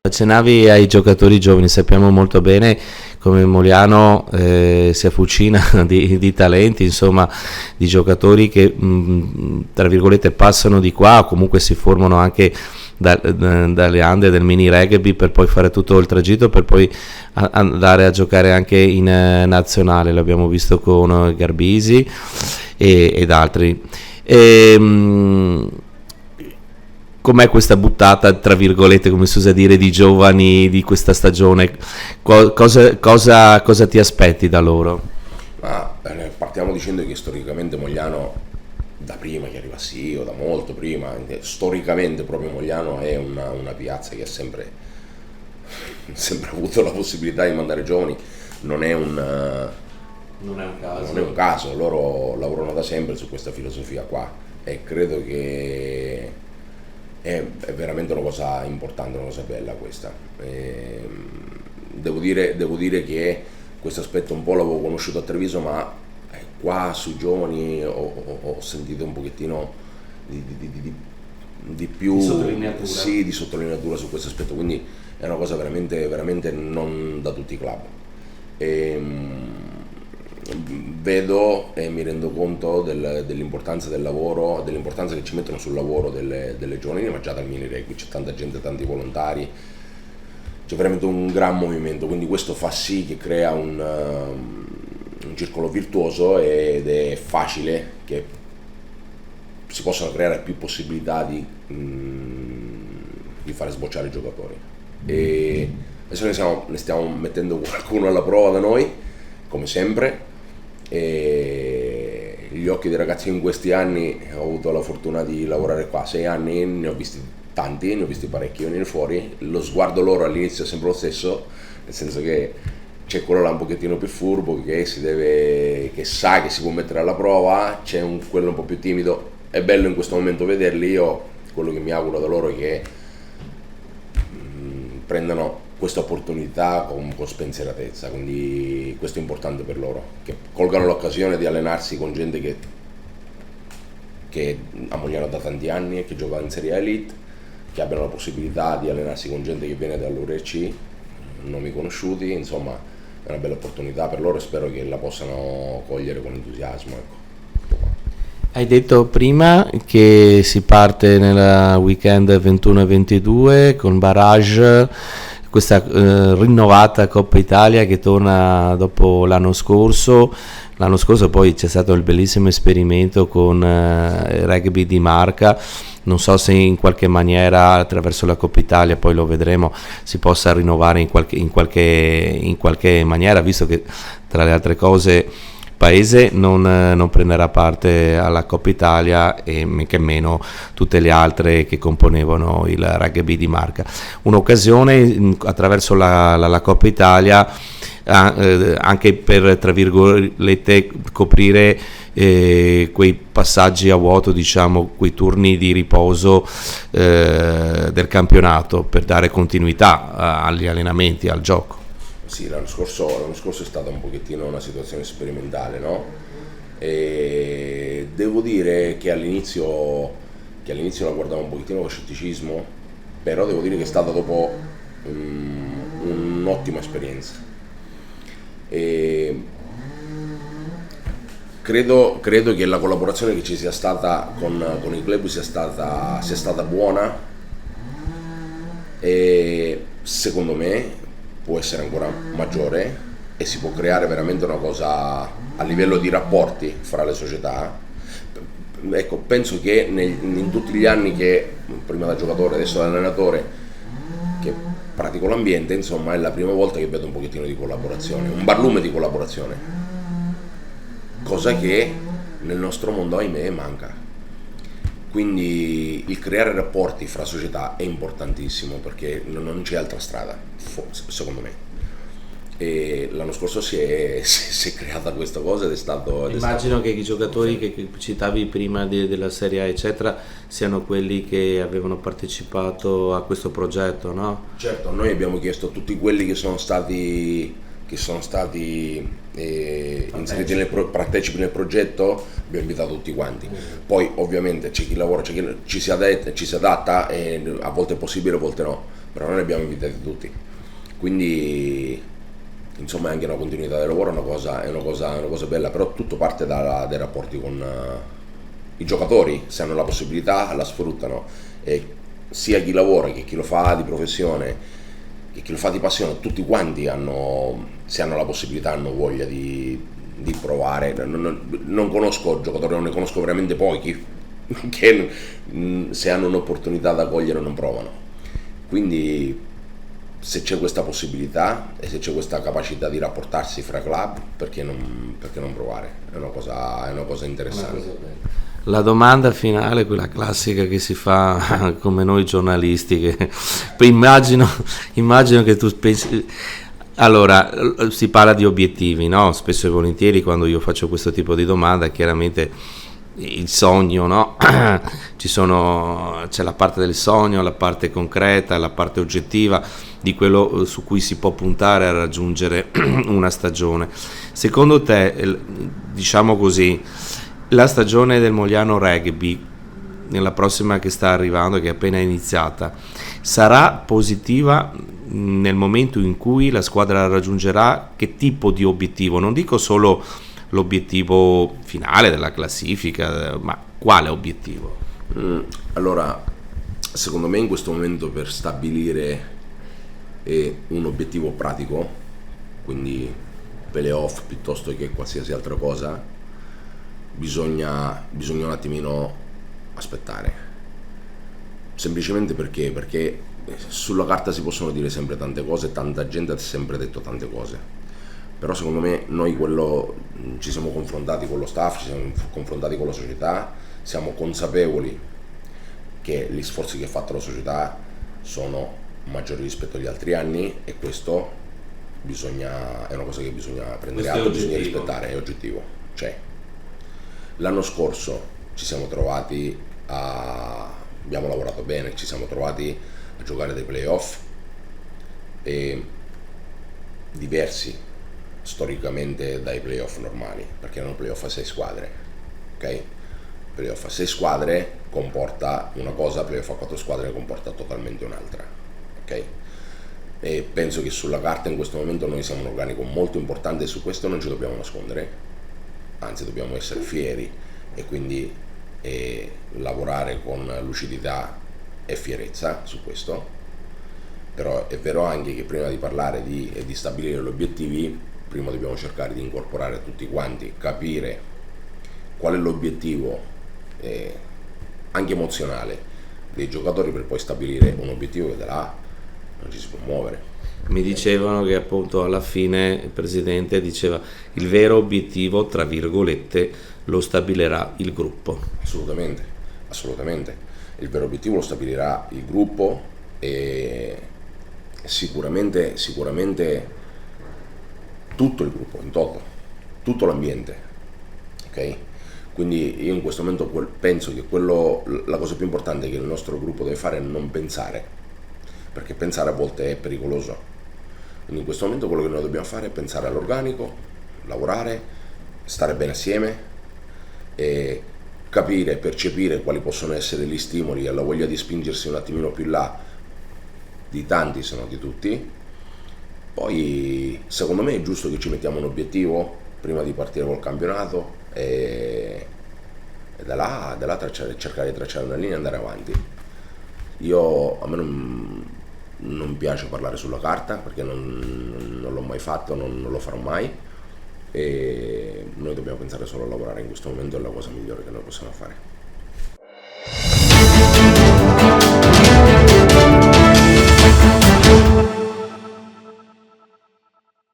Accennavi ai giocatori giovani, sappiamo molto bene come Mogliano si affucina di talenti, insomma, di giocatori che tra virgolette passano di qua o comunque si formano anche dalle ande del mini rugby per poi fare tutto il tragitto per poi andare a giocare anche in nazionale. L'abbiamo visto con Garbisi ed altri. Com'è questa buttata, tra virgolette, come si usa dire, di giovani di questa stagione? Cosa ti aspetti da loro? Partiamo dicendo che storicamente Mogliano, da prima che arrivassi io, da molto prima, storicamente proprio Mogliano è una piazza che ha sempre avuto la possibilità di mandare giovani. Non è un caso, loro lavorano da sempre su questa filosofia qua e credo che è veramente una cosa importante, una cosa bella questa. Devo dire che questo aspetto un po' l'avevo conosciuto a Treviso, ma qua sui giovani ho sentito un pochettino di più di sottolineatura su questo aspetto, quindi è una cosa veramente, veramente non da tutti i club. Vedo e mi rendo conto dell'importanza del lavoro, dell'importanza che ci mettono sul lavoro delle giovanili, ma già dal mini rugby c'è tanta gente, tanti volontari, c'è veramente un gran movimento, quindi questo fa sì che crea un circolo virtuoso ed è facile che si possano creare più possibilità di fare sbocciare i giocatori. E adesso ne stiamo mettendo qualcuno alla prova da noi, come sempre. E gli occhi dei ragazzi in questi anni, ho avuto la fortuna di lavorare qua 6 anni, ne ho visti tanti, ne ho visti parecchi venire fuori. Lo sguardo loro all'inizio è sempre lo stesso, nel senso che c'è quello là un pochettino più furbo che sa che si può mettere alla prova, c'è quello un po' più timido. È bello in questo momento vederli. Io quello che mi auguro da loro è che prendano questa opportunità con spensieratezza, quindi questo è importante per loro, che colgano l'occasione di allenarsi con gente che a Mogliano da tanti anni e che gioca in Serie A Elite, che abbiano la possibilità di allenarsi con gente che viene dall'URC, nomi conosciuti, insomma è una bella opportunità per loro e spero che la possano cogliere con entusiasmo, ecco. Hai detto prima che si parte nel weekend 21 e 22 con Barrage, questa rinnovata Coppa Italia che torna dopo l'anno scorso. L'anno scorso poi c'è stato il bellissimo esperimento con il rugby di Marca. Non so se in qualche maniera attraverso la Coppa Italia, poi lo vedremo, si possa rinnovare in qualche maniera, visto che tra le altre cose Paese non prenderà parte alla Coppa Italia e men che meno tutte le altre che componevano il rugby di Marca. Un'occasione attraverso la Coppa Italia anche per, tra virgolette, coprire quei passaggi a vuoto, diciamo, quei turni di riposo del campionato, per dare continuità agli allenamenti, al gioco. Sì, l'anno scorso è stata un pochettino una situazione sperimentale, no? E devo dire che all'inizio la guardavo un pochettino con scetticismo, però devo dire che è stata dopo un'ottima esperienza. E credo che la collaborazione che ci sia stata con il club sia stata buona e secondo me può essere ancora maggiore e si può creare veramente una cosa a livello di rapporti fra le società. Ecco, penso che in tutti gli anni che, prima da giocatore, adesso da allenatore, che pratico l'ambiente, insomma, è la prima volta che vedo un pochettino di collaborazione, un barlume di collaborazione, cosa che nel nostro mondo, ahimè, manca. Quindi il creare rapporti fra società è importantissimo, perché non c'è altra strada, secondo me. E l'anno scorso si è creata questa cosa ed è stato... Immagino che i giocatori che citavi prima della Serie A eccetera siano quelli che avevano partecipato a questo progetto, no? Certo, noi abbiamo chiesto a tutti quelli che sono stati inseriti partecipi nel progetto, abbiamo invitato tutti quanti. Poi ovviamente c'è chi lavora, c'è chi ci si adatta e a volte è possibile, a volte no. però noi li abbiamo invitati tutti, quindi insomma è anche una continuità del lavoro, è una cosa bella, però tutto parte dai rapporti con i giocatori. Se hanno la possibilità la sfruttano, e sia chi lavora che chi lo fa di professione che chi lo fa di passione, tutti quanti se hanno la possibilità, hanno voglia di provare. Non conosco giocatori, non ne conosco veramente pochi che se hanno un'opportunità da cogliere non provano. Quindi se c'è questa possibilità e se c'è questa capacità di rapportarsi fra club, perché non provare? È una cosa interessante. La domanda finale, quella classica che si fa come noi giornalisti, che poi immagino che tu pensi. Allora, si parla di obiettivi, no? Spesso e volentieri quando io faccio questo tipo di domanda, chiaramente il sogno, no? C'è la parte del sogno, la parte concreta, la parte oggettiva di quello su cui si può puntare a raggiungere una stagione. Secondo te, diciamo così, la stagione del Mogliano Rugby, nella prossima che sta arrivando, che è appena iniziata, sarà positiva nel momento in cui la squadra raggiungerà che tipo di obiettivo? Non dico solo l'obiettivo finale della classifica, ma quale obiettivo? Allora, secondo me in questo momento per stabilire un obiettivo pratico, quindi playoff piuttosto che qualsiasi altra cosa, bisogna un attimino aspettare. Semplicemente perché sulla carta si possono dire sempre tante cose, tanta gente ha sempre detto tante cose, però secondo me noi ci siamo confrontati con lo staff, ci siamo confrontati con la società, siamo consapevoli che gli sforzi che ha fatto la società sono maggiori rispetto agli altri anni, e questo è una cosa che bisogna prendere atto, bisogna rispettare, è oggettivo. Cioè, l'anno scorso ci siamo trovati abbiamo lavorato bene, ci siamo trovati a giocare dei playoff diversi storicamente dai playoff normali, perché erano playoff a 6 squadre, ok? Playoff a 6 squadre comporta una cosa, playoff a 4 squadre ne comporta totalmente un'altra, ok? E penso che sulla carta in questo momento noi siamo un organico molto importante, e su questo non ci dobbiamo nascondere, anzi dobbiamo essere fieri, e quindi lavorare con lucidità e fierezza su questo. Però è vero anche che prima di parlare e di stabilire gli obiettivi, prima dobbiamo cercare di incorporare tutti quanti, capire qual è l'obiettivo anche emozionale dei giocatori, per poi stabilire un obiettivo che da là non ci si può muovere. Mi dicevano che appunto alla fine il presidente diceva il vero obiettivo, tra virgolette, lo stabilirà il gruppo. Assolutamente. Il vero obiettivo lo stabilirà il gruppo, e sicuramente tutto il gruppo, in toto, tutto l'ambiente, ok? Quindi io in questo momento penso che la cosa più importante che il nostro gruppo deve fare è non pensare, perché pensare a volte è pericoloso. Quindi in questo momento quello che noi dobbiamo fare è pensare all'organico, lavorare, stare bene assieme e capire, percepire quali possono essere gli stimoli e la voglia di spingersi un attimino più in là di tanti, se no di tutti. Poi secondo me è giusto che ci mettiamo un obiettivo prima di partire col campionato, e da là cercare di tracciare una linea e andare avanti. A me non piace parlare sulla carta, perché non l'ho mai fatto, non lo farò mai, e noi dobbiamo pensare solo a lavorare in questo momento, è la cosa migliore che noi possiamo fare.